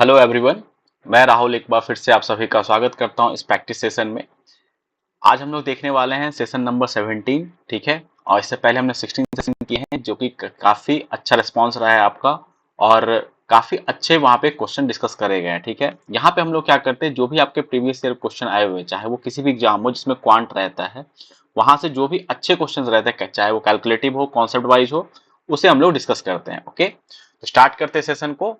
Hello everyone. मैं राहुल एक बार फिर से आप सभी का स्वागत करता हूं इस प्रैक्टिस सेशन में। आज हम लोग देखने वाले हैं सेशन नंबर 17, ठीक है। और इससे पहले हमने 16 सेशन किए हैं जो कि काफ़ी अच्छा रिस्पांस रहा है आपका, और काफ़ी अच्छे वहाँ पे क्वेश्चन डिस्कस करे गए हैं, ठीक है। यहाँ पे हम लोग क्या करते हैं, जो भी आपके प्रीवियस ईयर क्वेश्चन आए हुए हैं, चाहे वो किसी भी एग्जाम हो जिसमें क्वांट रहता है, वहाँ से जो भी अच्छे क्वेश्चन रहते हैं, चाहे वो कैलकुलेटिव हो, कॉन्सेप्ट वाइज हो, उसे हम लोग डिस्कस करते हैं। ओके, तो स्टार्ट करते हैं सेशन को।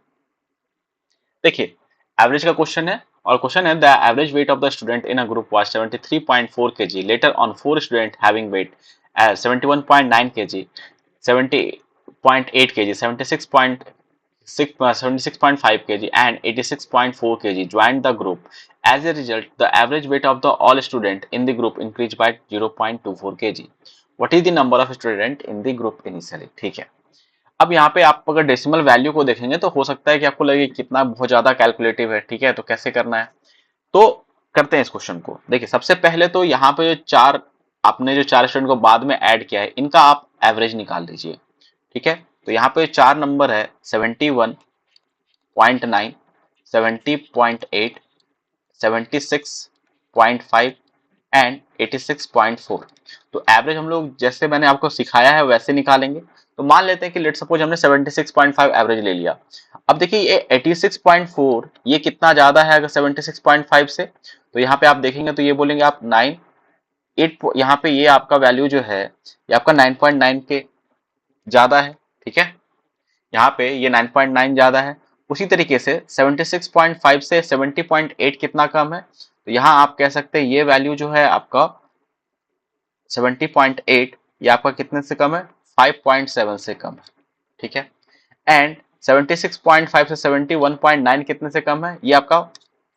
देखिए, एवरेज का क्वेश्चन है, और क्वेश्चन है the average weight of the student in a group was 73.4 kg। Later on 4 student having wait 71.9 kg, 70.8 kg, 76.5 kg and 86.4 kg joined the group. As a result, the average weight of the all student in the group increased by 0.24 kg. What is the number of student in the group initially? ठीक है। अब यहाँ पे आप अगर decimal value को देखेंगे तो हो सकता है कि आपको लगे कितना बहुत ज्यादा कैलकुलेटिव है, ठीक है। तो कैसे करना है, तो करते हैं इस क्वेश्चन को। देखिए, सबसे पहले तो यहाँ पे जो चार आपने जो चार स्टूडेंट को बाद में ऐड किया है, इनका आप एवरेज निकाल लीजिए, ठीक है। तो यहाँ पे चार नंबर है 71.9, 70.8, 76.5 एंड 86.4। तो एवरेज हम लोग जैसे मैंने आपको सिखाया है वैसे निकालेंगे। तो मान लेते हैं कि लेट सपोज हमने 76.5 एवरेज ले लिया। अब देखिए ये 86.4 ये कितना ज्यादा है अगर 76.5 से, तो यहाँ पे आप देखेंगे तो ये बोलेंगे आप 9 8, यहाँ पे ये आपका वैल्यू जो है ये आपका 9.9 के ज्यादा है, ठीक है। यहाँ पे ये 9.9 ज्यादा है। उसी तरीके से 76.5 से 70.8 कितना कम है, तो यहाँ आप कह सकते हैं ये वैल्यू जो है आपका 70.8 ये आपका कितने से कम है, 5.7 से कम है, ठीक है। एंड 76.5 से 71.9 कितने से कम है, ये आपका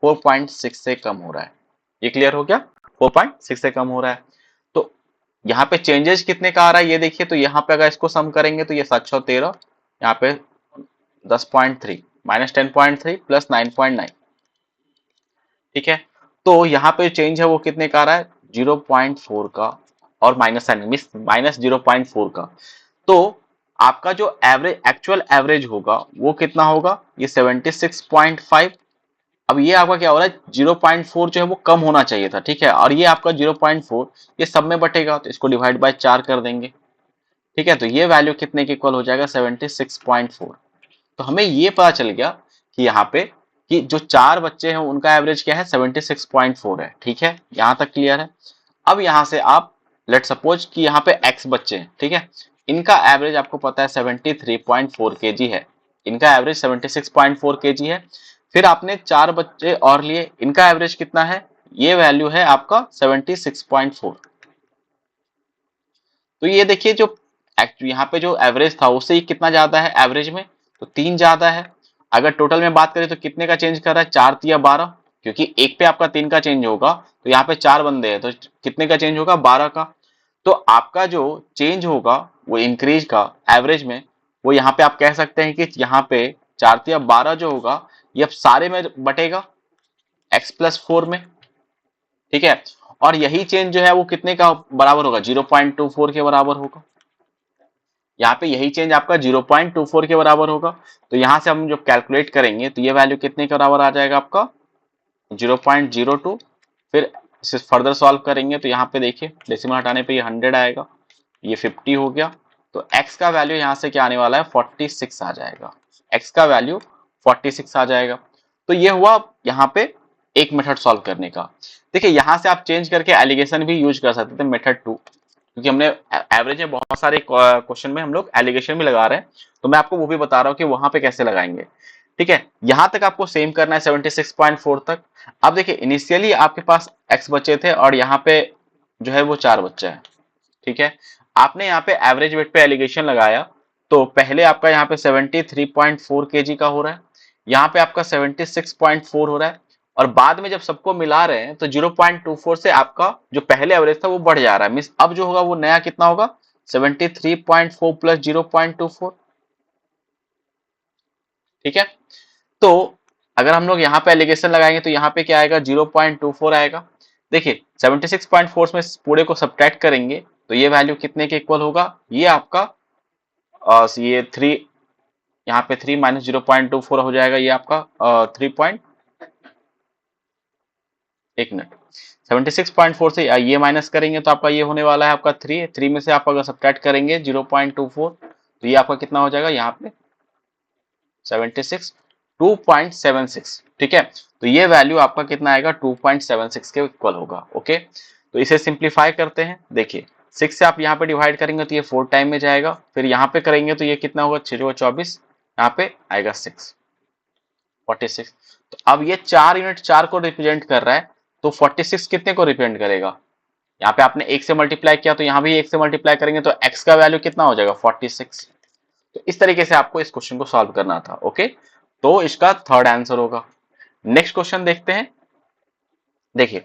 4.6 से कम हो रहा है। ये क्लियर हो गया, 4.6 से कम हो रहा है। तो यहाँ पे चेंजेस कितने का आ रहा है ये देखिए। तो यहाँ पे अगर इसको सम करेंगे तो ये 713, यहाँ पे 10.3 माइनस 10.3 प्लस 9.9, ठीक है। तो यहाँ पे चेंज है वो कितने का आ रहा है, 0.4 का, और माइनस साइन मिस माइनस 0.4 का। तो आपका जो एवरेज एक्चुअल एवरेज होगा वो कितना होगा, ये 76.5। अब ये आपका क्या हो रहा है, 0.4 जो है वो कम होना चाहिए था, ठीक है। और ये आपका 0.4 ये सब में बटेगा तो इसको डिवाइड बाय 4 कर देंगे, ठीक है। तो ये वैल्यू कितने के इक्वल हो जाएगा, 76.4। तो हमें ये पता चल गया कि यहाँ पे कि जो चार बच्चे हैं उनका एवरेज क्या है, 76.4 है, ठीक है। यहाँ तक क्लियर है। अब यहाँ से आप लेट सपोज कि यहाँ पे x बच्चे हैं, ठीक है। इनका एवरेज आपको पता है 73.4 kg है, इनका एवरेज 76.4 kg है। फिर आपने चार बच्चे और लिए, इनका एवरेज कितना है, ये वैल्यू है आपका 76.4। तो ये देखिए जो यहाँ पे जो एवरेज था उससे कितना ज्यादा है एवरेज में, तो 3 ज्यादा है। अगर टोटल में बात करें तो कितने का चेंज कर रहा है, 4 या 12, क्योंकि एक पे आपका 3 का चेंज होगा, तो यहाँ पे चार बंदे हैं तो कितने का चेंज होगा, 12 का। तो आपका जो चेंज होगा वो इंक्रीज का एवरेज में, वो यहाँ पे आप कह सकते हैं कि यहाँ पे 4 या 12 जो होगा ये अब सारे में बटेगा x+4 में, ठीक है। और यही चेंज जो है वो कितने का बराबर होगा, 0.24 के बराबर होगा। यहाँ पे यही चेंज आपका 0.24 के बराबर होगा। तो यहाँ से हम जब कैलकुलेट करेंगे तो ये वैल्यू कितने के बराबर आ जाएगा आपका, 0.02। फिर इसे फर्दर सॉल्व करेंगे तो यहाँ पे देखिए डेसिमल हटाने पे ये 100 आएगा, ये 50 हो गया। तो x का वैल्यू यहाँ से क्या आने वाला है, 46 आ जाएगा। x का वैल्यू 46 आ जाएगा। तो ये हुआ यहाँ पे एक मेथड सॉल्व करने का। देखिए यहाँ से आप चेंज करके एलिगेशन भी यूज कर सकते थे, मेथड 2, क्योंकि हमने एवरेज में बहुत सारे क्वेश्चन में हम लोग एलिगेशन भी लगा रहे हैं, तो मैं आपको वो भी बता रहा हूँ कि वहां पे कैसे लगाएंगे, ठीक है। यहां तक आपको सेम करना है 76.4 तक। अब देखिए इनिशियली आपके पास x बचे थे और यहाँ पे जो है वो 4 बच्चे हैं, ठीक है। आपने यहाँ पे एवरेज वेट पे एलिगेशन लगाया, तो पहले आपका यहाँ पे 73.4 kg का हो रहा है, यहाँ पे आपका 76.4 हो रहा है, और बाद में जब सबको मिला रहे हैं तो 0.24 से आपका जो पहले एवरेज था वो बढ़ जा रहा है। मींस अब जो होगा वो नया कितना होगा, 73.4 प्लस 0.24, ठीक है। तो अगर हम लोग यहाँ पे एलिगेशन लगाएंगे तो यहाँ पे क्या आएगा, 0.24 आएगा। देखिए 76.4 में पूरे को सब्ट्रैक्ट करेंगे तो ये वैल्यू कितने के इक्वल होगा, ये आपका ये 3 यहाँ पे 3 माइनस 0.24 हो जाएगा ये आपका 3 पॉइंट, एक मिनट, 76.4 से ये माइनस करेंगे तो आपका ये होने वाला है आपका 3 में से आप अगर सब्ट्रैक्ट करेंगे 0.24 तो ये आपका कितना हो जाएगा यहाँ पे 76, 2.76, ठीक है। तो ये वैल्यू आपका कितना आएगा 2.76 के इक्वल होगा। ओके, तो इसे सिंप्लीफाई करते हैं। देखिए 6 से आप यहाँ पे डिवाइड करेंगे तो ये 4 टाइम में जाएगा, फिर यहाँ पे करेंगे तो ये कितना होगा 6 24, यहाँ पे आएगा 6 46। तो अब ये 4 यूनिट 4 को रिप्रेजेंट कर रहा है, तो 46 कितने को रिप्रेजेंट करेगा? यहाँ पे आपने 1 से मल्टीप्लाई किया तो यहाँ भी 1 से मल्टीप्लाई करेंगे तो x का वैल्यू कितना हो जाएगा 46। तो इस तरीके से आपको इस क्वेश्चन को सॉल्व करना था। ओके, तो इसका थर्ड आंसर होगा। नेक्स्ट क्वेश्चन देखते हैं। देखिए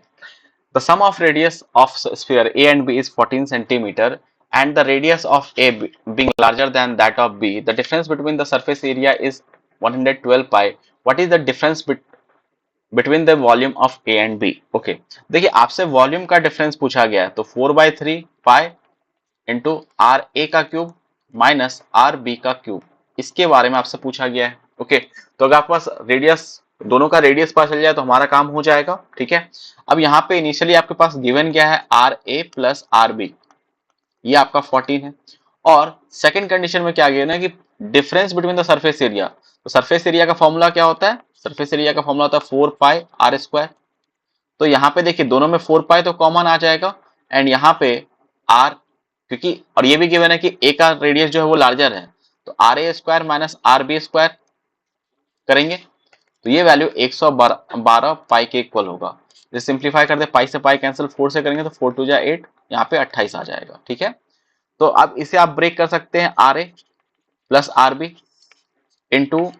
the sum of radius of sphere A and B is 14 centimetre and the radius of A being larger than that of B, the difference between the surface area is 112 pi. What is the difference between the volume of A and B? Okay, देखिए आपसे volume का difference पूछा गया है, तो 4/3 pi into R ए का cube minus R B का cube, इसके बारे में आपसे पूछा गया है। ओके, तो अगर आपके पास रेडियस, दोनों का रेडियस पता चल जाए तो हमारा काम हो जाएगा। ठीक है, अब यहाँ पे इनिशियली आपके पास गिवन क्या है R A plus R B, ये आपका 14 है, और सेकंड कंडीशन में क्या गया ना कि difference between the surface area, तो सरफेस एरिया का फॉर्मूला क्या होता है? सरफेस एरिया का फॉर्मूला होता है 4 पाई आर स्क्वायर। तो यहाँ पे देखिए दोनों में 4 पाई तो कॉमन आ जाएगा, एंड यहाँ पे आर, क्योंकि और ये भी गिवन है कि ए का रेडियस जो है वो लार्जर है, तो R A square minus R B square करेंगे तो ये वैल्यू 112 पाई के इक्वल होगा। जैसे सिंप्लीफाई कर दे, पाई से पाई कैंसिल, 4 से करेंगे तो 4 2 जा 8, यहाँ पे 28 आ जाएगा। ठीक है, तो अब इसे आप ब्रेक कर सकते हैं R A plus R B into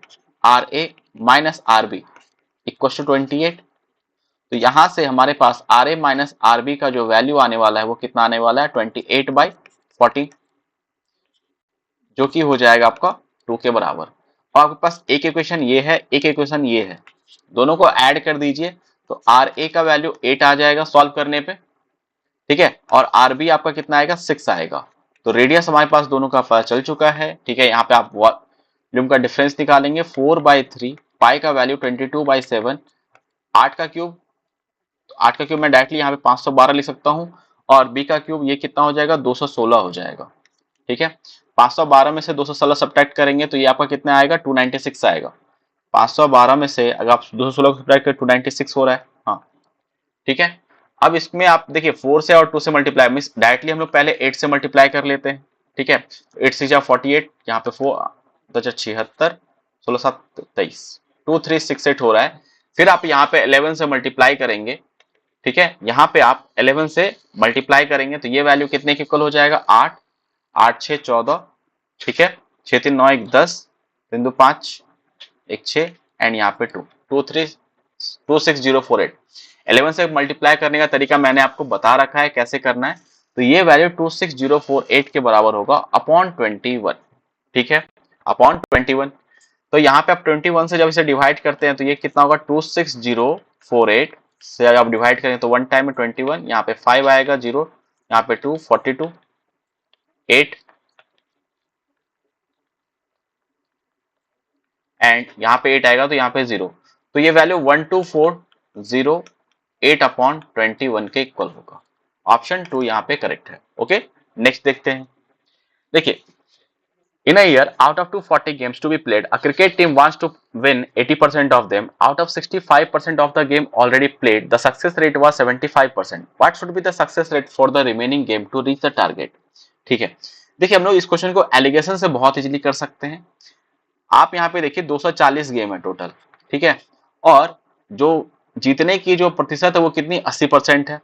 R A minus R B equal to 28। तो यहां से हमारे पास R A minus R B का जो वैल्यू आने वाला है वो कितना आने वाला है 28/40, जो कि हो जाएगा आपका 2 के बराबर। और आपके पास एक इक्वेशन ये है, एक इक्वेशन ये है, दोनों को ऐड कर दीजिए तो आर ए का वैल्यू 8 आ जाएगा सॉल्व करने पे। ठीक है, और आर बी आपका कितना आएगा 6 आएगा। तो रेडियस हमारे पास दोनों का पता चल चुका है। ठीक है, यहाँ पे आप वॉल्यूम का डिफरेंस निकालेंगे 4/3, पाई का वैल्यू 22/7, 8 का क्यूब, तो 8 का क्यूब मैं डायरेक्टली यहाँ पे 512 लिख सकता हूँ, और बी का क्यूब ये कितना हो जाएगा 216 हो जाएगा। ठीक है, 512 में से 216 सब्ट्रैक्ट करेंगे तो ये आपका कितना आएगा 296 आएगा। 512 में से अगर आप 216 को सब्ट्रैक्ट करें 296 हो रहा है। हाँ ठीक है, अब इसमें आप देखिए 4 से और 2 से मल्टीप्लाई, मीन डायरेक्टली हम लोग पहले 8 से मल्टीप्लाई कर लेते हैं। ठीक है, 8 से 48, यहाँ पे 4 तो 76, 16 7 23, 2368 हो रहा है। फिर आप यहाँ पे 11 से मल्टीप्लाई करेंगे। ठीक है, यहाँ पे आप 11 से मल्टीप्लाई करेंगे तो ये वैल्यू कितने के इक्वल हो जाएगा 8, 8 6 14, ठीक है, 6 3 9 1 10, 3 2 5 1 6, एंड यहाँ पे 2 2 3 26048। 11 से मल्टीप्लाई करने का तरीका मैंने आपको बता रखा है कैसे करना है। तो ये वैल्यू 26048 के बराबर होगा अपॉन 21। ठीक है, अपॉन 21। तो यहाँ पे आप 21 से जब इसे डिवाइड करते हैं तो ये कितना होगा 26048 से अगर आप डिवाइड करें तो 1 टाइम में 21, यहाँ पे 5 आएगा 0, यहाँ पे 2 42 8, एंड यहाँ पे 8 आएगा तो यहाँ पे 0। तो ये वैल्यू 12408 अपॉन 21 के इक्वल होगा। ऑप्शन 2 यहाँ पे करेक्ट है। ओके, नेक्स्ट देखते हैं। देखिए in a year out of 240 games to be played, a cricket team wants to win 80% of them. Out of 65% of the game already played, the success rate was 75%. What should be the success rate for the remaining game to reach the target? ठीक है, देखिए हम लोग इस question को allegation से बहुत easily कर सकते हैं। आप यहाँ पे देखिए 240 गेम है टोटल। ठीक है, और जो जीतने की जो प्रतिशत है वो कितनी 80% है,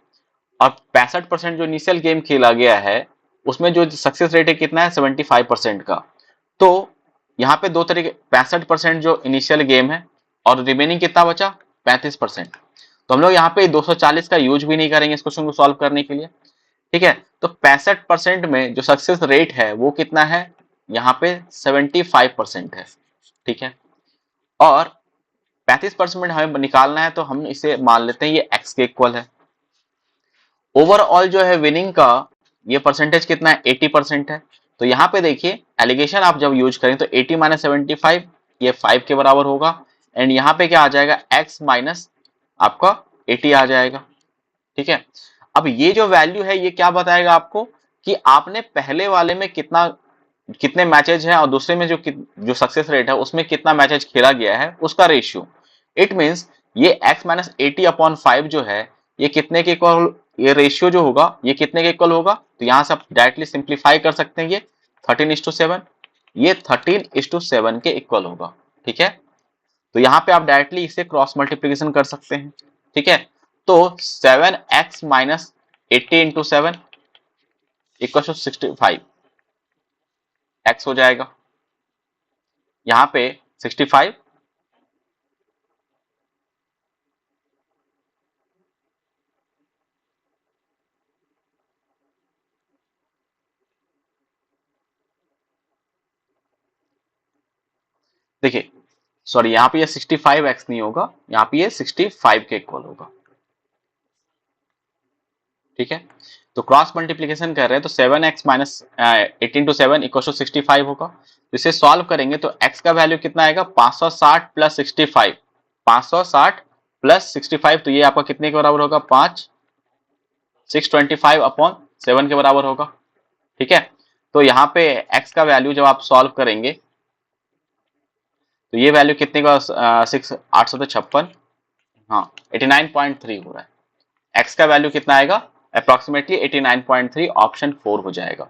और 65% जो इनिशियल गेम खेला गया है उसमें जो सक्सेस रेट है कितना है 75% का। तो यहाँ पे दो तरीके, 65% जो इनिशियल गेम है और रिमेनिंग कितना बचा 35%। तो हम लोग यहाँ पे 240 का यूज भी नहीं करेंगे इस क्वेश्चन को सॉल्व करने के लिए। ठीक है, तो 65% में जो सक्सेस रेट है वो कितना है यहाँ पे 75% है। ठीक है, और 35% हमें निकालना है तो हम इसे मान लेते हैं ये x के इक्वल है। ओवरऑल जो है विनिंग का ये परसेंटेज कितना है 80% है। तो यहाँ पे देखिए एलिगेशन आप जब यूज करें तो 80 माइनस 75 ये 5 के बराबर होगा, एंड यहाँ पे क्या आ जाएगा x माइनस आपका 80 आ जाएगा। ठीक है, अब ये जो वैल्यू है ये क्या बताएगा आपको कि आपने पहले वाले में कितना कितने मैचेज हैं और दूसरे में जो सक्सेस रेट है उसमें कितना मैचेज खेला गया है उसका रेशियो। इट मींस ये x माइनस 80 अपॉन 5 जो है ये कितने के इक्वल, ये रेशियो जो होगा ये कितने के इक्वल होगा, तो यहां से आप डायरेक्टली सिंप्लीफाई कर सकते हैं, ये 13:7, ये 13:7 के इक्वल होगा। ठीक है, तो यहाँ पे आप डायरेक्टली इसे क्रॉस मल्टीप्लीकेशन कर सकते हैं। ठीक है, तो 7x minus 80 into 7 equal to 65 x हो जाएगा। यहाँ पे 65 देखिए सॉरी यहाँ पे ये 65x नहीं होगा, यहाँ पे ये 65 के इक्वल होगा। ठीक है, तो क्रॉस मल्टीप्लीकेशन कर रहे हैं तो 7x minus 18 to 7 equal to 65 होगा। तो इसे सॉल्व करेंगे तो x का वैल्यू कितना आएगा 560 प्लस 65, 560 प्लस 65, तो ये आपका कितने के बराबर होगा 625 अपॉन 7 के बराबर होगा। ठीक है, तो यहाँ पे x का वैल्यू जब आप सॉल्व करेंगे तो ये वैल्यू कितने का 856, हाँ 89.3 हो रहा है। x का वैल्यू कितना आएगा अप्रोक्सीमेटली 89.3, ऑप्शन 4 हो जाएगा।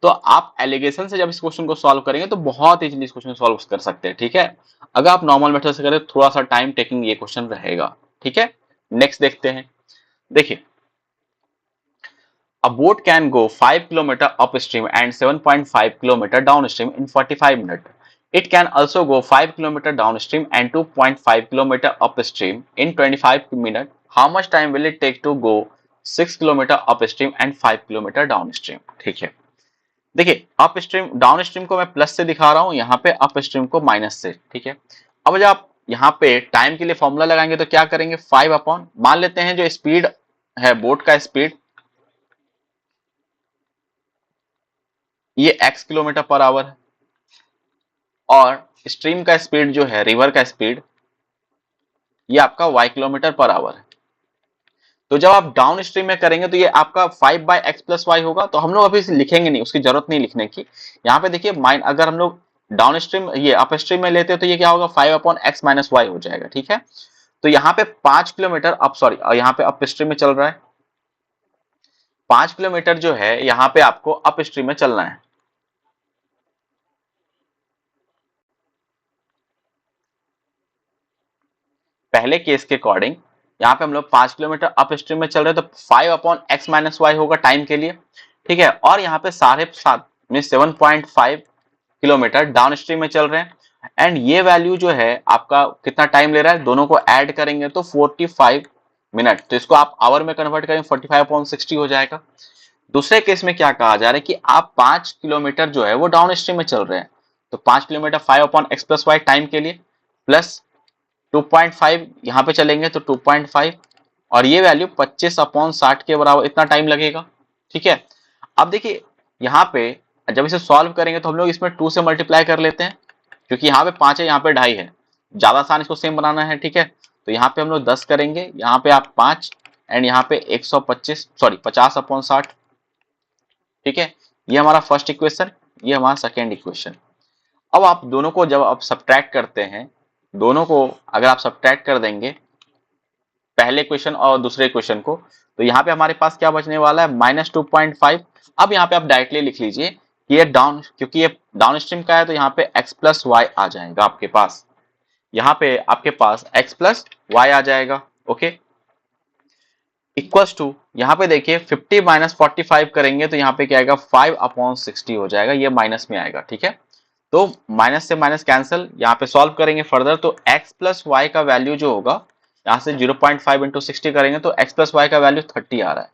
तो आप एलिगेशन से जब इस क्वेश्चन को सॉल्व करेंगे तो बहुत इजीली इस क्वेश्चन सॉल्व कर सकते हैं। ठीक है, अगर आप नॉर्मल मेथड से करें थोड़ा सा टाइम टेकिंग ये क्वेश्चन रहेगा। ठीक है, नेक्स्ट देखते हैं। देखिए a boat can go 5 km upstream and 7.5 km downstream in 45 minutes. It can also go 5 km downstream and 2.5 km upstream in 25 minutes. How much time will it take to go 6 km upstream and 5 km downstream? ठीक है, देखिए upstream downstream को मैं plus से दिखा रहा हूं, यहाँ पे अपस्ट्रीम को माइनस से। ठीक है, अब जब आप यहाँ पे टाइम के लिए फॉर्मूला लगाएंगे तो क्या करेंगे 5 अपॉन, मान लेते हैं जो स्पीड है बोट का स्पीड ये x किलोमीटर पर आवर है, और स्ट्रीम का स्पीड जो है रिवर का स्पीड ये आपका y किलोमीटर पर आवर है। तो जब आप डाउन स्ट्रीम में करेंगे तो ये आपका 5 बाई एक्स प्लस वाई होगा, तो हम लोग अभी इसे लिखेंगे नहीं, उसकी जरूरत नहीं लिखने की। यहाँ पे देखिए माइन अगर हम लोग डाउन स्ट्रीम ये अप स्ट्रीम में लेते हैं तो ये क्या होगा 5 अपॉन एक्स माइनस वाई हो जाएगा। ठीक है, तो यहाँ पे 5 किलोमीटर अप सॉरी यहाँ पे अप स्ट्रीम में चल रहा है, 5 किलोमीटर जो है यहाँ पे आपको अप स्ट्रीम में चलना है। पहले केस के अकॉर्डिंग यहाँ पे हम लोग 5 किलोमीटर अप स्ट्रीम में चल रहे हैं तो 5 अपॉन एक्स माइनस वाई होगा टाइम के लिए। ठीक है, और यहाँ पे 7.5 में 7.5 किलोमीटर डाउन स्ट्रीम में चल रहे हैं, एंड ये वैल्यू जो है आपका कितना टाइम ले रहा है, दोनों को ऐड करेंगे तो 45 मिनट, तो इसको आप आवर में कन्वर्ट करेंगे 45/60 हो जाएगा। दूसरे केस में क्या कहा जा रहा है कि आप 5 किलोमीटर जो है वो डाउन स्ट्रीम में चल रहे हैं, तो 5 kilometre 5 upon X plus Y time के लिए प्लस 2.5 यहाँ पे चलेंगे तो 2.5, और ये वैल्यू 25/60 के बराबर इतना टाइम लगेगा। ठीक है, अब देखिए यहाँ पे जब इसे सॉल्व करेंगे तो हम लोग इसमें 2 से मल्टीप्लाई कर लेते हैं, क्योंकि यहाँ पे 5 है यहाँ पे 2.5 है, ज्यादा आसान इसको सेम बनाना है। ठीक है, तो यहाँ पे हम लोग 10 करेंगे, यहाँ पे आप 5, एंड यहाँ पे 125 सॉरी 50/60। ठीक है, ये हमारा फर्स्ट इक्वेशन, ये हमारा सेकेंड इक्वेशन। अब आप दोनों को जब आप सब्ट्रैक्ट करते हैं, दोनों को अगर आप सब्ट्रैक्ट कर देंगे पहले क्वेश्चन और दूसरे क्वेश्चन को, तो यहाँ पे हमारे पास क्या बचने वाला है -2.5। अब यहाँ पे आप डायरेक्टली लिख लीजिए कि ये डाउन, क्योंकि ये डाउन स्ट्रीम का है तो यहाँ पे x प्लस वाई आ जाएगा आपके पास, यहाँ पे आपके पास x प्लस वाई आ जाएगा। ओके, इक्वल्स टू यहाँ पे देखिए 50 माइनस 45 करेंगे तो यहाँ पे क्या आएगा 5/60 हो जाएगा, ये माइनस में आएगा। ठीक है, तो माइनस से माइनस कैंसिल, यहाँ पे सॉल्व करेंगे फर्दर तो x प्लस वाई का वैल्यू जो होगा यहाँ से 0.5 इंटू 60 करेंगे तो x प्लस वाई का वैल्यू 30 आ रहा है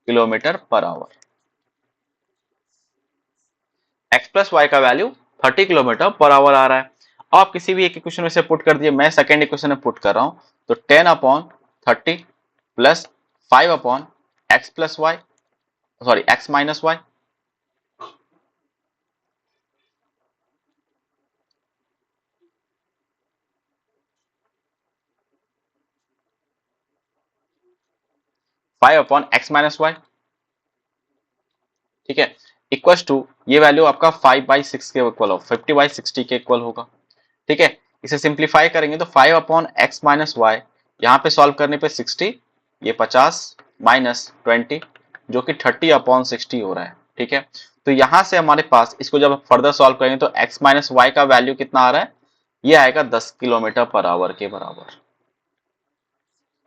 kilometre per hour. x plus Y का वैल्यू 30 किलोमीटर पर आवर आ रहा है। आप किसी भी एक इक्वेशन में से पुट कर दिए, मैं सेकेंड इक्वेशन में पुट कर रहा हूं, तो 10/30 plus 5 upon X plus Y sorry X minus Y 5 upon X minus Y, ठीक है, इक्वल टू ये वैल्यू आपका 5/6 के इक्वल हो, 50/60 के इक्वल होगा, ठीक है। इसे सिंप्लीफाई करेंगे तो 5 अपॉन एक्स माइनस वाई, यहाँ पे सॉल्व करने पे 60, ये 50 माइनस 20 जो कि 30/60 हो रहा है, ठीक है। तो यहां से हमारे पास इसको जब फर्दर सॉल्व करेंगे तो x माइनस वाई का वैल्यू कितना आ रहा है, ये आएगा 10 किलोमीटर पर आवर के बराबर।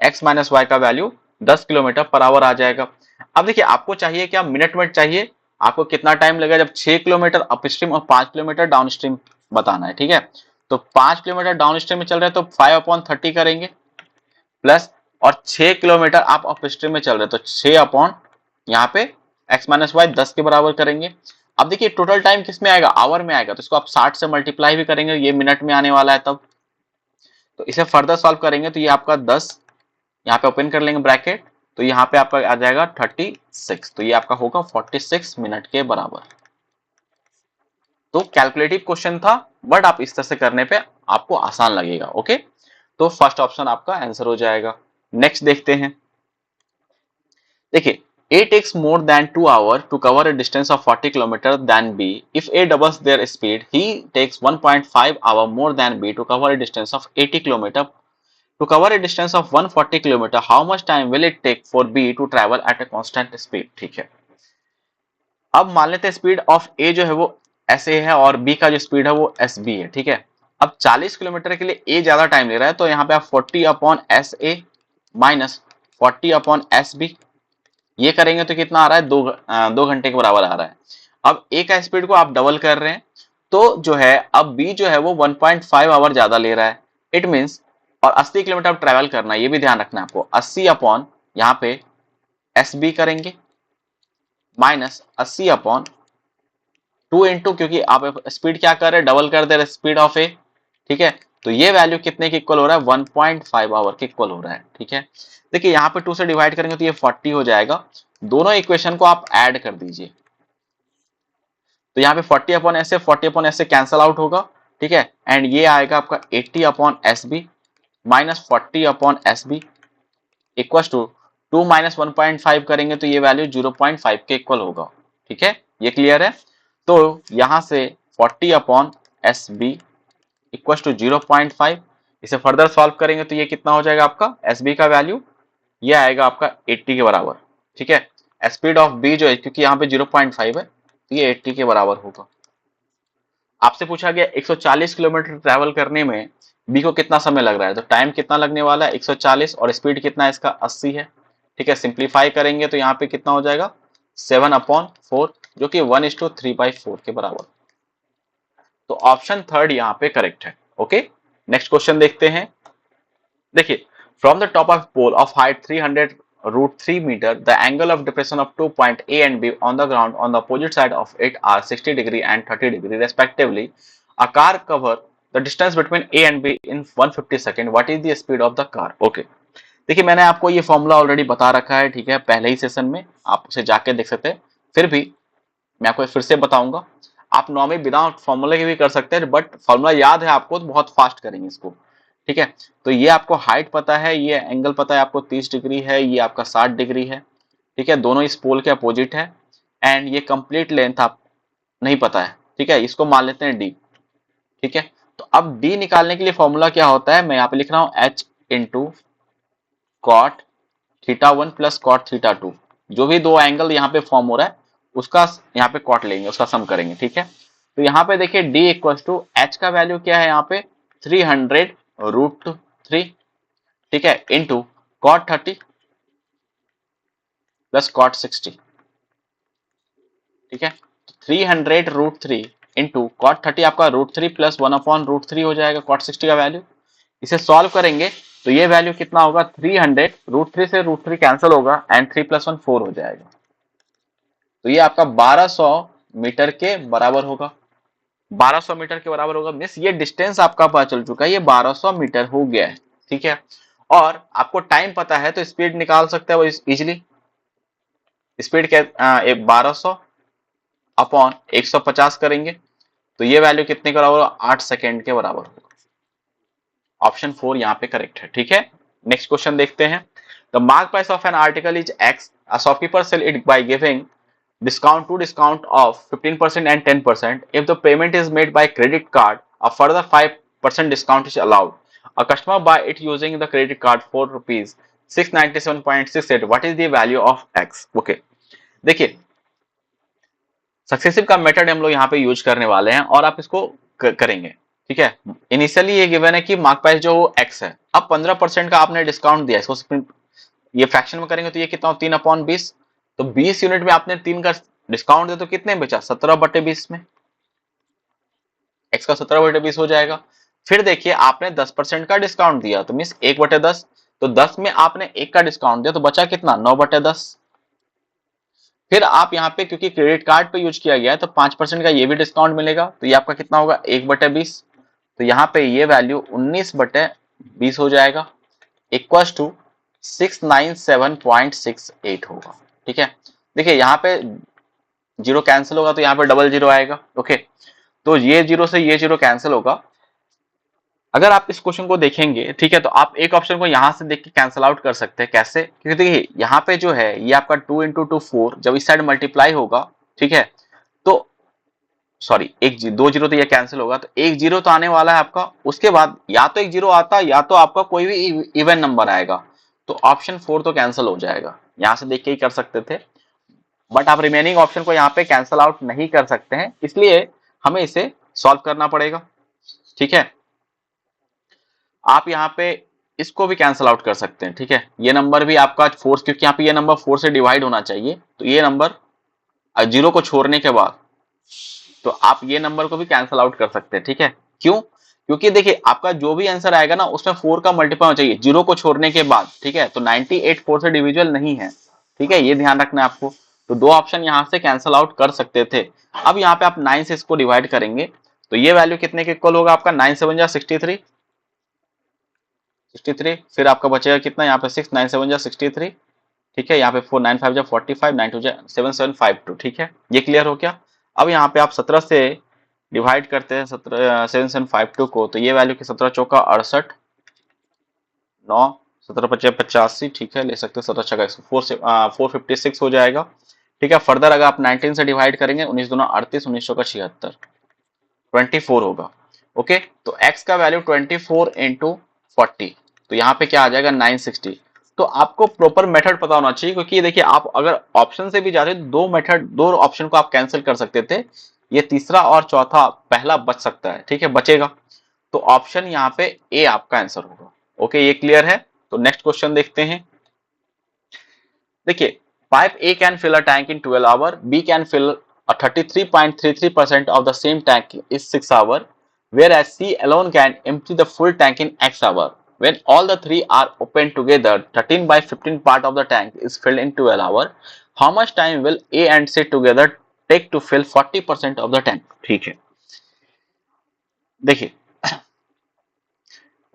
x माइनस वाई का वैल्यू 10 किलोमीटर पर आवर आ जाएगा। अब देखिए आपको चाहिए क्या, मिनट में चाहिए, आपको कितना टाइम लगेगा जब 6 किलोमीटर अपस्ट्रीम और 5 किलोमीटर डाउनस्ट्रीम बताना है, ठीक है। तो 5 किलोमीटर डाउनस्ट्रीम में चल रहे हैं तो 5/30 करेंगे प्लस, और 6 किलोमीटर आप अपस्ट्रीम में चल रहे हैं तो 6 अपॉन यहाँ पे x माइनस वाई 10 के बराबर करेंगे। अब देखिए टोटल टाइम किस में आएगा, आवर में आएगा, तो इसको आप 60 से मल्टीप्लाई भी करेंगे, ये मिनट में आने वाला है तब। तो इसे फर्दर सॉल्व करेंगे तो ये आपका 10, यहाँ पे ओपन कर लेंगे ब्रैकेट, तो यहाँ पे आपका आ जाएगा 36, तो ये आपका होगा 46 मिनट के बराबर। तो कैलकुलेटिव क्वेश्चन था, बट आप इस तरह से करने पे आपको आसान लगेगा, ओके। तो फर्स्ट ऑप्शन आपका आंसर हो जाएगा। नेक्स्ट देखते हैं, देखिए A takes more than 2 hours to cover a distance of 40 km than B. If A doubles their speed, he takes 1.5 hour more than B to cover a distance of 80 km. To cover a distance of 140 km, how much time will it take for B to travel at a constant speed? ठीक है, अब मान लेते हैं speed of A जो है वो SA है और B का जो स्पीड है वो SB है, ठीक है। अब 40 किलोमीटर के लिए A ज्यादा टाइम ले रहा है, तो यहाँ पे आप 40 upon SA minus 40 upon SB, ये करेंगे तो कितना आ रहा है, 2 घंटे के बराबर आ रहा है। अब ए का स्पीड को आप डबल कर रहे हैं तो जो है अब बी जो है वो 1.5 आवर ज्यादा ले रहा है, इट मींस, और 80 किलोमीटर आप ट्रेवल करना है, ये भी ध्यान रखना है आपको। 80 अपॉन यहाँ पे एस बी करेंगे माइनस 80 अपॉन 2 इंटू, क्योंकि आप स्पीड क्या कर रहे हैं, डबल कर दे रहे स्पीड ऑफ ए, ठीक है। तो ये वैल्यू कितने के इक्वल हो रहा है, 1.5 आवर के इक्वल हो रहा है, ठीक है। देखिए यहाँ पे 2 से डिवाइड करेंगे तो ये 40 हो जाएगा, दोनों इक्वेशन को आप ऐड कर दीजिए, तो यहाँ पे 40 अपॉन एस से 40 अपॉन एस से कैंसल आउट होगा, ठीक है। एंड ये आएगा आपका 80 upon S B minus 40 upon S B equal to 2 minus 1.5 करेंगे तो ये वैल्यू 0.5 के इक्वल होगा, ठीक है। ये क्लियर है। तो यहां से 40 upon S B equal to 0.5, इसे फर्दर सॉल्व करेंगे तो ये कितना हो जाएगा आपका, एस बी का वैल्यू ये आएगा आपका 80 के बराबर, ठीक है। स्पीड ऑफ बी जो है, क्योंकि यहाँ पे 0.5 है तो ये 80 के बराबर होगा। आपसे पूछा गया 140 किलोमीटर ट्रैवल करने में बी को कितना समय लग रहा है, तो टाइम कितना लगने वाला है 140, और स्पीड कितना है इसका 80 है, ठीक है। सिंप्लीफाई करेंगे तो यहाँ पे कितना हो जाएगा 7/4, जो कि 1:3/4 के बराबर। तो ऑप्शन थर्ड यहाँ पे करेक्ट है, ओके। नेक्स्ट क्वेश्चन देखते हैं, देखिए from the top of pole of height 300√3 meter, the angle of depression of 2 point A and B on the ground on the opposite side of it are 60 degree and 30 degree respectively. A car cover the distance between A and B in 150 seconds. What is the speed of the car? Okay. देखिए मैंने आपको ये formula already बता रखा है, ठीक है, पहले ही सेशन में, आप उसे जाके देख सकते हैं। फिर भी मैं आपको फिर से बताऊंगा, आप नॉर्मली बिना फॉर्मूले के भी कर सकते हैं, बट फॉर्मूला याद है आपको तो बहुत फास्ट करेंगे इसको, ठीक है। तो ये आपको हाइट पता है, ये एंगल पता है आपको 30 डिग्री है, ये आपका 60 डिग्री है, ठीक है, दोनों इस पोल के अपोजिट है। एंड ये कंप्लीट लेंथ आप नहीं पता है, ठीक है, इसको मान लेते हैं डी, ठीक है। तो अब डी निकालने के लिए फॉर्मूला क्या होता है, मैं यहाँ पे लिख रहा हूँ H into cot θ1 plus cot θ2, जो भी दो एंगल यहाँ पे फॉर्म हो रहा है उसका यहाँ पे कॉट लेंगे, उसका सम करेंगे, ठीक है। तो यहाँ पे देखिए d इक्वल टू एच का वैल्यू क्या है यहाँ पे 300√3, ठीक है, इंटू कॉट 30 प्लस कॉट 60, ठीक है। 300√3 इंटू कॉट 30 आपका √3 प्लस 1/√3 हो जाएगा कॉट 60 का वैल्यू। इसे सॉल्व करेंगे तो ये वैल्यू कितना होगा, 300√3 से √3 कैंसिल होगा एंड 3 + 1 4 हो जाएगा, तो ये आपका 1200 मीटर के बराबर होगा। 1200 मीटर के बराबर होगा मीन्स ये डिस्टेंस आपका पता चल चुका है, ये 1200 मीटर हो गया है, ठीक है। और आपको टाइम पता है तो स्पीड निकाल सकते हैं वो इजिली। स्पीड क्या, 1200 अपॉन 150 करेंगे तो ये वैल्यू कितने के बराबर होगा, 8 सेकेंड के बराबर होगा। ऑप्शन 4 यहाँ पे करेक्ट है, ठीक है। नेक्स्ट क्वेश्चन देखते हैं। The mark price of an article is X, a shopkeeper sell it by giving discount of 15% and 10%. If the payment is made by credit card, a further 5% discount is allowed. A customer buy it using the credit card for rupees 697.68. What is the value of X? Okay, देखिए successive का method हम लोग यहाँ पे use करने वाले हैं और आप इसको करेंगे। ठीक है, इनिशियली ये गिवन है कि मार्क प्राइस जो एक्स है, अब 15% का आपने डिस्काउंट दिया, इसको ये फ्रैक्शन में करेंगे तो ये कितना हो, 3/20। तो 20 यूनिट में आपने 3 का डिस्काउंट दिया तो कितने बचा, 17/20 में एक्स का 17/20 हो जाएगा। फिर देखिए आपने 10% का डिस्काउंट दिया तो मीन्स 1/10, तो 10 में आपने 1 का डिस्काउंट दिया तो बचा कितना, 9/10। फिर आप यहाँ पे क्योंकि क्रेडिट कार्ड पे यूज किया गया है तो 5% का ये भी डिस्काउंट मिलेगा, तो ये आपका कितना होगा, 1/20। तो यहाँ पे ये वैल्यू 19/20 हो जाएगा, इक्वल टू 697.68 होगा। ठीक है, देखिए यहाँ पे जीरो कैंसिल होगा तो यहाँ पे डबल जीरो आएगा। ओके, तो ये जीरो से ये जीरो कैंसिल होगा। अगर आप इस क्वेश्चन को देखेंगे, ठीक है, तो आप एक ऑप्शन को यहां से देख के कैंसिल आउट कर सकते हैं। कैसे, क्योंकि देखिए यहाँ पे जो है ये आपका 2 इंटू 2 4, जब इस साइड मल्टीप्लाई होगा, ठीक है, तो सॉरी दो जीरो तो ये कैंसिल होगा, तो एक जीरो तो आने वाला है आपका, उसके बाद या तो एक जीरो आता या तो आपका कोई भी इवन नंबर आएगा, तो ऑप्शन 4 तो कैंसिल हो जाएगा। यहां से देख के ही कर सकते थे, बट आप रिमेनिंग ऑप्शन को यहाँ पे कैंसिल आउट नहीं कर सकते हैं, इसलिए हमें इसे सॉल्व करना पड़ेगा। ठीक है, आप यहाँ पे इसको भी कैंसिल आउट कर सकते हैं। ठीक है, ये नंबर भी आपका 4, क्योंकि यहाँ पे ये नंबर 4 से डिवाइड होना चाहिए, तो ये नंबर जीरो को छोड़ने के बाद तो आप ये नंबर को भी कैंसिल आउट कर सकते हैं। ठीक है, क्यों, क्योंकि देखिए आपका जो भी आंसर आएगा ना उसमें 4 का मल्टीपल होना चाहिए जीरो को छोड़ने के बाद। ठीक है, तो 98 4 से डिविजिबल नहीं है। ठीक है, ये ध्यान रखना है आपको। तो दो ऑप्शन यहां से कैंसिल आउट कर सकते थे। अब यहाँ पे आप 9 से इसको डिवाइड करेंगे तो ये वैल्यू कितने के इक्वल होगा आपका, 9 7 जा 63, 63। फिर आपका बचेगा कितना, यहाँ पे 6 9 7 जा 63। ठीक है, यहाँ पे 4 9 5 जा 45, 9 2 जा 7 7 5 2। ठीक है, ये क्लियर हो गया। अब यहाँ पे आप 17 से डिवाइड करते हैं 7 7 5 2 को, तो ये वैल्यू की 17 चौका 68, 9 17 25 85। ठीक है, ले सकते हैं 17 छक्का 456 हो जाएगा। ठीक है, फर्दर अगर आप 19 से डिवाइड करेंगे, 19 दूना 38, 19 चौका 76, 24 होगा। ओके, तो x का वैल्यू 24 इंटू 40, तो यहाँ पे क्या आ जाएगा, 960। तो आपको प्रॉपर मेथड पता होना चाहिए, क्योंकि देखिए आप अगर ऑप्शन से भी जाते तो दो ऑप्शन को आप कैंसिल कर सकते थे, ये तीसरा और चौथा पहला बच सकता है। ठीक है, बचेगा, तो ऑप्शन यहाँ पे ए आपका आंसर होगा। ओके, ये क्लियर है। तो नेक्स्ट क्वेश्चन देखते हैं। देखिए, pipe A can fill a tank in 12 hour, B can fill a 33.33% of the same tank is 6 hours, whereas C alone can empty the full tank in X hour. When all the three are opened together, 13/15 part of the tank is filled in 12 hours. How much time will A and C together take to fill 40% of the tank? ठीक है, देखिए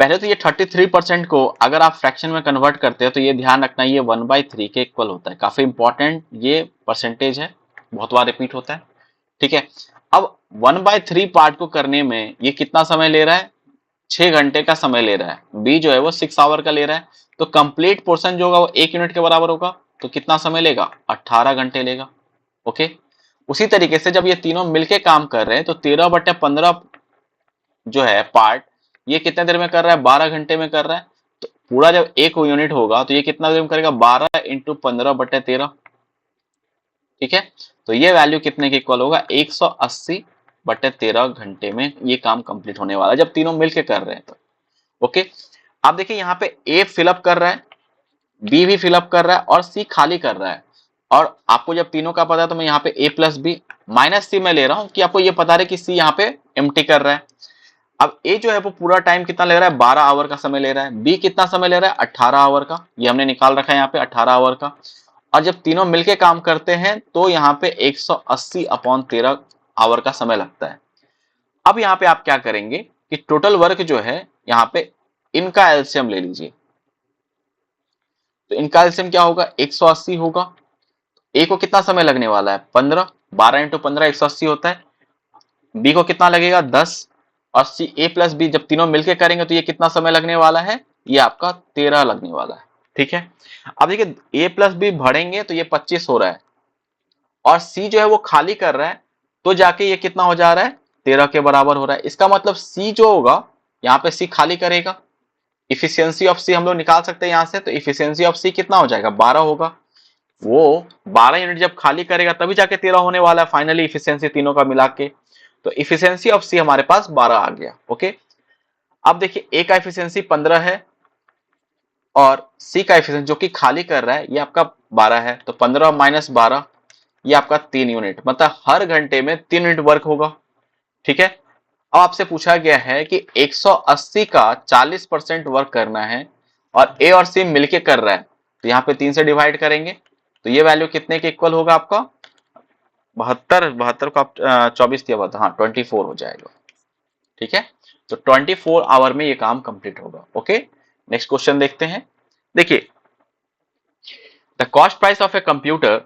पहले तो ये 33% को अगर आप fraction में कन्वर्ट करते हैं तो ये ध्यान रखना, ये 1/3 के इक्वल होता है। काफी इंपॉर्टेंट ये परसेंटेज है, बहुत बार रिपीट होता है। ठीक है, अब 1/3 पार्ट को करने में ये कितना समय ले रहा है, 6 घंटे का समय ले रहा है। बी जो है वो 6 आवर का ले रहा है, तो कंप्लीट पोर्शन जो होगा वो 1 यूनिट के बराबर होगा, तो कितना समय लेगा, 18 घंटे लेगा। ओके, उसी तरीके से जब ये तीनों मिलके काम कर रहे हैं तो 13/15 जो है पार्ट, ये कितने देर में कर रहा है, 12 घंटे में कर रहा है। तो पूरा जब एक यूनिट होगा तो ये कितना देर में करेगा, 12 इंटू 15/13। ठीक है, तो ये वैल्यू कितने के इक्वल होगा, 180/13 घंटे में ये काम कंप्लीट होने वाला है, जब तीनों मिलके कर रहे हैं तो। ओके, आप देखिए यहाँ पे ए फिलअप कर रहा है, बी भी फिलअप कर रहा है और सी खाली कर रहा है। और आपको जब तीनों का पता है तो मैं यहाँ पे ए प्लस बी माइनस सी में ले रहा हूँ कि आपको ये पता रहे कि सी यहाँ पे एम्प्टी कर रहा है। अब ए जो है वो पूरा टाइम कितना ले रहा है, 12 आवर का समय ले रहा है। बी कितना समय ले रहा है, 18 आवर का, ये हमने निकाल रखा है यहाँ पे 18 आवर का। और जब तीनों मिलके काम करते हैं तो यहाँ पे 180/13 आवर का समय लगता है। अब यहाँ पे आप क्या करेंगे कि टोटल वर्क जो है यहाँ पे इनका एलसीएम ले लीजिए, तो इनका एलसीएम क्या होगा, 180 होगा। ए को कितना समय लगने वाला है, 15, 12 इंटू 15 180 होता है। बी को कितना लगेगा, 10, और सी ए प्लस बी जब तीनों मिलके करेंगे तो ये कितना समय लगने वाला है, ये आपका 13 लगने वाला है। ठीक है, अब देखिए a प्लस बी बढ़ेंगे तो ये 25 हो रहा है, और c जो है वो खाली कर रहा है, तो जाके ये कितना हो जा रहा है, 13 के बराबर हो रहा है। इसका मतलब c जो होगा, यहाँ पे c खाली करेगा, इफिशियंसी ऑफ c हम लोग निकाल सकते हैं यहाँ से, तो इफिशियंसी ऑफ c कितना हो जाएगा, 12 होगा। वो 12 यूनिट जब खाली करेगा तभी जाके 13 होने वाला है फाइनली, इफिशियंसी तीनों का मिला के। तो इफिशियंसी ऑफ सी हमारे पास 12 आ गया। ओके, अब देखिए ए का इफिशियंसी 15 है, और सी का एफिशिएंसी जो कि खाली कर रहा है ये आपका 12 है, तो 15 माइनस 12 ये आपका 3 यूनिट, मतलब हर घंटे में 3 यूनिट वर्क होगा। ठीक है, अब आपसे पूछा गया है कि 180 का 40% वर्क करना है, और ए और सी मिलके कर रहा है, तो यहाँ पे 3 से डिवाइड करेंगे तो ये वैल्यू कितने के इक्वल होगा आपका, 72, 72 को आप 24 दिया हुआ, हाँ 24 हो जाएगा। ठीक है, तो 24 आवर में ये काम कंप्लीट होगा। ओके, नेक्स्ट क्वेश्चन देखते हैं। देखिए, the cost price of a computer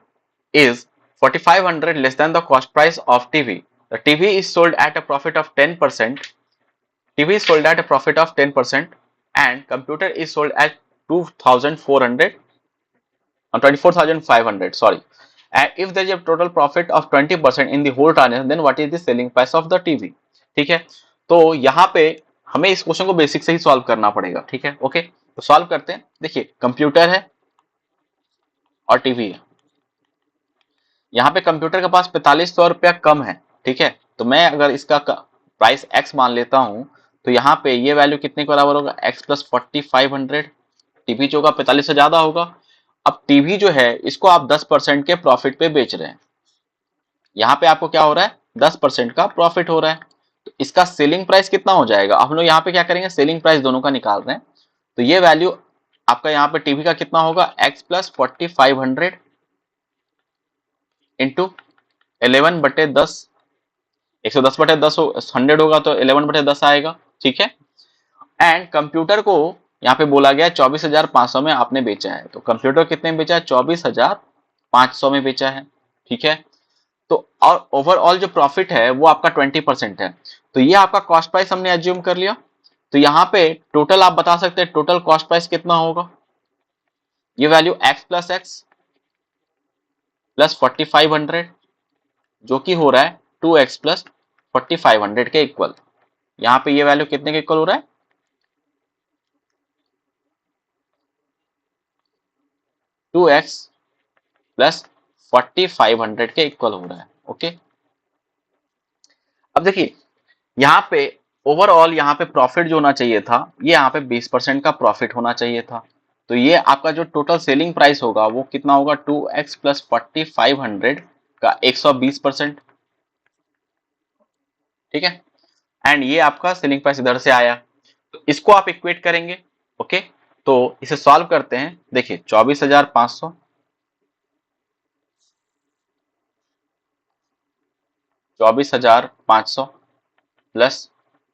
is 4500 less than the cost price of TV. The TV is sold at a profit of 10%. TV is sold at a profit of 10%, and computer is sold at 2400 or 24,500. Sorry. And if there is a total profit of 20% in the whole transaction, then what is the selling price of the TV? ठीक है, तो यहाँ पे हमें इस question को basic से ही solve करना पड़ेगा। ठीक है, ओके, तो सॉल्व करते हैं। देखिए, कंप्यूटर है और टीवी है। यहाँ पे कंप्यूटर के पास 4500 रुपया कम है। ठीक है, तो मैं अगर इसका प्राइस x मान लेता हूं, तो यहाँ पे ये वैल्यू कितने के बराबर होगा, x प्लस 4500। टीवी जो होगा 45 से ज्यादा होगा। अब टीवी जो है इसको आप 10% के प्रॉफिट पे बेच रहे हैं, यहाँ पे आपको क्या हो रहा है, 10% का प्रॉफिट हो रहा है, तो इसका सेलिंग प्राइस कितना हो जाएगा। हम लोग यहाँ पे क्या करेंगे, सेलिंग प्राइस दोनों का निकाल रहे हैं, तो ये वैल्यू आपका यहाँ पे टीवी का कितना होगा, x प्लस 4500 इंटू 11/10, 110/10 100 होगा तो 11/10 आएगा। ठीक है, एंड कंप्यूटर को यहाँ पे बोला गया 24,500 में आपने बेचा है, तो कंप्यूटर कितने में बेचा है, 24,500 में बेचा है। ठीक है, तो और ओवरऑल जो प्रॉफिट है वो आपका 20% है, तो ये आपका कॉस्ट प्राइस हमने एज्यूम कर लिया। तो यहाँ पे टोटल आप बता सकते हैं टोटल कॉस्ट प्राइस कितना होगा, ये value x plus x plus 4500 जो कि हो रहा है 2x प्लस 4500 के इक्वल। यहाँ पे ये वैल्यू कितने के इक्वल हो रहा है, 2x प्लस 4500 के इक्वल हो रहा है। ओके, अब देखिए यहाँ पे ओवरऑल यहाँ पे प्रॉफिट जो होना चाहिए था, ये यहाँ पे 20% का प्रॉफिट होना चाहिए था, तो ये आपका जो टोटल सेलिंग प्राइस होगा वो कितना होगा, 2x प्लस 4500 का 120%। ठीक है, एंड ये आपका सेलिंग प्राइस इधर से आया, तो इसको आप इक्वेट करेंगे। ओके, तो इसे सॉल्व करते हैं। देखिए 24,500 24,500 प्लस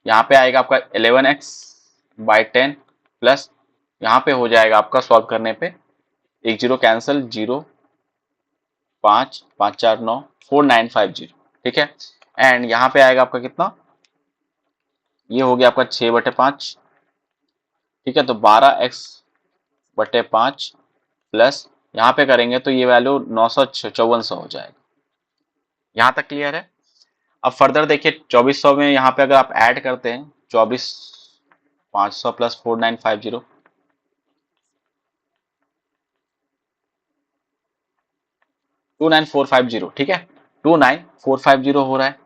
यहाँ पे आएगा आपका 11x/10 प्लस यहाँ पे हो जाएगा आपका सॉल्व करने पे एक जीरो कैंसिल, 0 5 5 4 9 4950। ठीक है, एंड यहाँ पे आएगा आपका कितना, ये हो गया आपका 6/5। ठीक है, तो 12x/5 प्लस यहाँ पे करेंगे तो ये वैल्यू 954 हो जाएगा। यहाँ तक क्लियर है। अब फर्दर देखिए 2400 में यहाँ पे अगर आप ऐड करते हैं 24,500 प्लस 4950, 29450। ठीक है, 29450 हो रहा है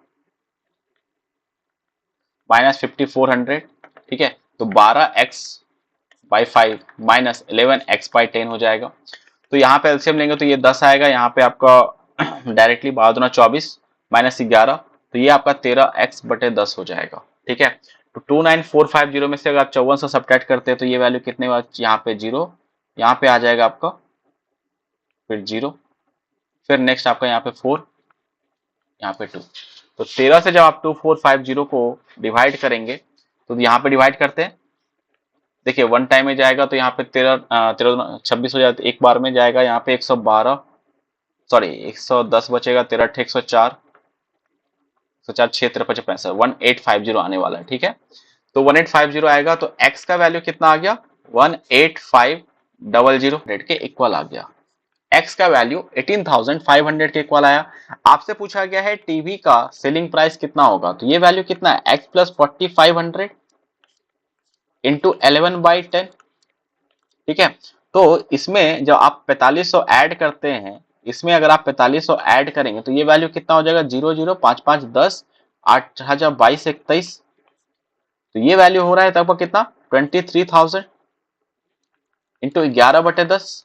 माइनस 5400। ठीक है, तो 12x/5 माइनस 11x/10 हो जाएगा। तो यहाँ पे एलसीएम लेंगे तो ये 10 आएगा, यहाँ पे आपका डायरेक्टली 12×24 माइनस 11, तो ये आपका 13x/10 हो जाएगा। ठीक है, तो 29450 में से अगर आप 5400 सब्ट्रैक्ट करते हैं तो ये वैल्यू कितने बाद, यहाँ पे 0, यहाँ पे आ जाएगा आपका फिर 0, फिर नेक्स्ट आपका यहाँ पे 4, यहाँ पे 2, तो 13 से जब आप 2450 को डिवाइड करेंगे तो यहाँ पे डिवाइड करते हैं। देखिए वन टाइम में जाएगा तो यहाँ पे 26 हो जाता है, एक बार में जाएगा, यहाँ पे 112, सॉरी 110 बचेगा, 13 104, 104 6 53 65, 1850 आने वाला है। ठीक है, तो 1850 आएगा, तो x का वैल्यू कितना आ गया, 18,500 के इक्वल आ गया। एक्स का वैल्यू 18,500 के इक्वल आया। आपसे पूछा गया है टीवी का सेलिंग प्राइस कितना होगा, तो ये वैल्यू कितना है, एक्स प्लस 4,500 इंटू 11/10। ठीक है, तो इसमें जब आप 4500 ऐड करते हैं, इसमें अगर आप 4500 ऐड करेंगे तो ये वैल्यू कितना हो जाएगा, 005510 8,022 21। तो ये वैल्यू हो रहा है तब कितना, 23,000 इंटू 11/10।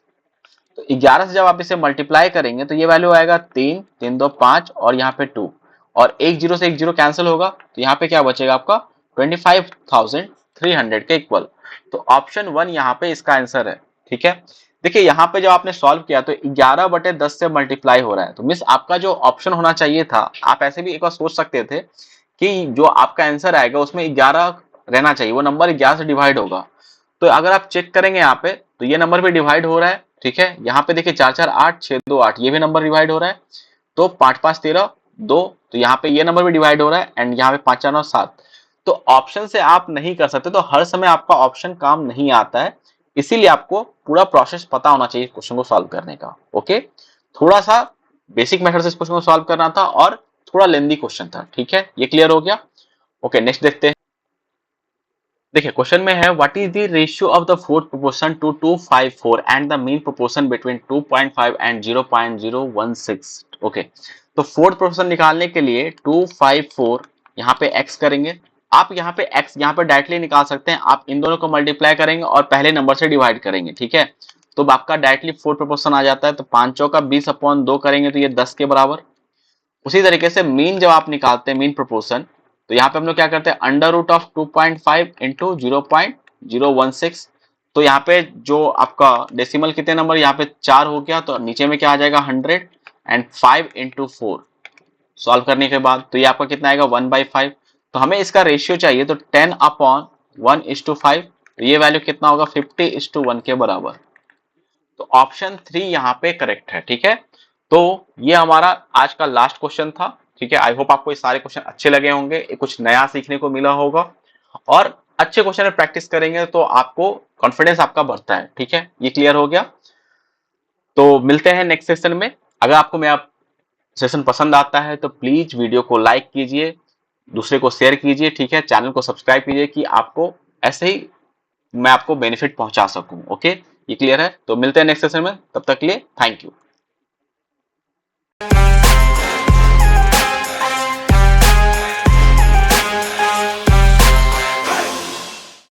तो 11 से जब आप इसे मल्टीप्लाई करेंगे तो ये वैल्यू आएगा 3 3 2 5 और यहाँ पे 2, और एक जीरो से एक जीरो कैंसिल होगा, तो यहाँ पे क्या बचेगा आपका 25,300 के इक्वल। तो ऑप्शन 1 यहाँ पे इसका आंसर है। ठीक है, देखिए यहाँ पे जब आपने सॉल्व किया तो 11/10 से मल्टीप्लाई हो रहा है, तो मिस आपका जो ऑप्शन होना चाहिए था, आप ऐसे भी एक बार सोच सकते थे कि जो आपका आंसर आएगा उसमें 11 रहना चाहिए, वो नंबर 11 से डिवाइड होगा। तो अगर आप चेक करेंगे यहाँ पे तो ये नंबर भी डिवाइड हो रहा है। ठीक है, यहाँ पे देखिए 4 4 8 6 2 8, ये भी नंबर डिवाइड हो रहा है। तो 5 5 13 2, तो यहाँ पे ये नंबर भी डिवाइड हो रहा है, एंड यहाँ पे 5 4 9 7। तो ऑप्शन से आप नहीं कर सकते, तो हर समय आपका ऑप्शन काम नहीं आता है, इसीलिए आपको पूरा प्रोसेस पता होना चाहिए क्वेश्चन को सॉल्व करने का। ओके, थोड़ा सा बेसिक मेथड से इस क्वेश्चन को सॉल्व करना था और थोड़ा लेंदी क्वेश्चन था। ठीक है, ये क्लियर हो गया। ओके, नेक्स्ट देखते हैं। देखिए क्वेश्चन में है what is the ratio of the fourth proportion to 254 and the mean proportion between 2.5 and 0.016। Okay, तो फोर्थ प्रोपोर्शन निकालने के लिए 254 यहाँ पे x करेंगे। आप यहाँ पे x यहाँ पे डायरेक्टली निकाल सकते हैं, आप इन दोनों को मल्टीप्लाई करेंगे और पहले नंबर से डिवाइड करेंगे। ठीक है, तो आपका डायरेक्टली फोर्थ प्रोपोर्शन आ जाता है, तो 5 चौका 20/2 करेंगे तो ये 10 के बराबर। उसी तरीके से मीन जब आप निकालते हैं मीन प्रोपोर्शन, तो यहाँ पे हम लोग क्या करते हैं, अंडर रूट ऑफ 2.5 इंटू 0.016। तो यहाँ पे जो आपका डेसिमल कितने नंबर, यहाँ पे 4 हो गया, तो नीचे में क्या आ जाएगा 100 एंड 5 इंटू 4 सॉल्व करने के बाद तो ये आपका कितना आएगा 1/5। तो हमें इसका रेशियो चाहिए, तो 10/1:5, तो ये वैल्यू कितना होगा 50:1 के बराबर। तो ऑप्शन 3 यहाँ पे करेक्ट है। ठीक है, तो ये हमारा आज का लास्ट क्वेश्चन था। ठीक है, आई होप आपको ये सारे क्वेश्चन अच्छे लगे होंगे, कुछ नया सीखने को मिला होगा, और अच्छे क्वेश्चन में प्रैक्टिस करेंगे तो आपको कॉन्फिडेंस आपका बढ़ता है। ठीक है, ये क्लियर हो गया। तो मिलते हैं नेक्स्ट सेशन में। अगर आपको मेरा सेशन पसंद आता है तो प्लीज वीडियो को लाइक कीजिए, दूसरे को शेयर कीजिए। ठीक है, चैनल को सब्सक्राइब कीजिए कि आपको ऐसे ही मैं आपको बेनिफिट पहुंचा सकूं। ओके, ये क्लियर है। तो मिलते हैं नेक्स्ट सेशन में, तब तक के लिए थैंक यू।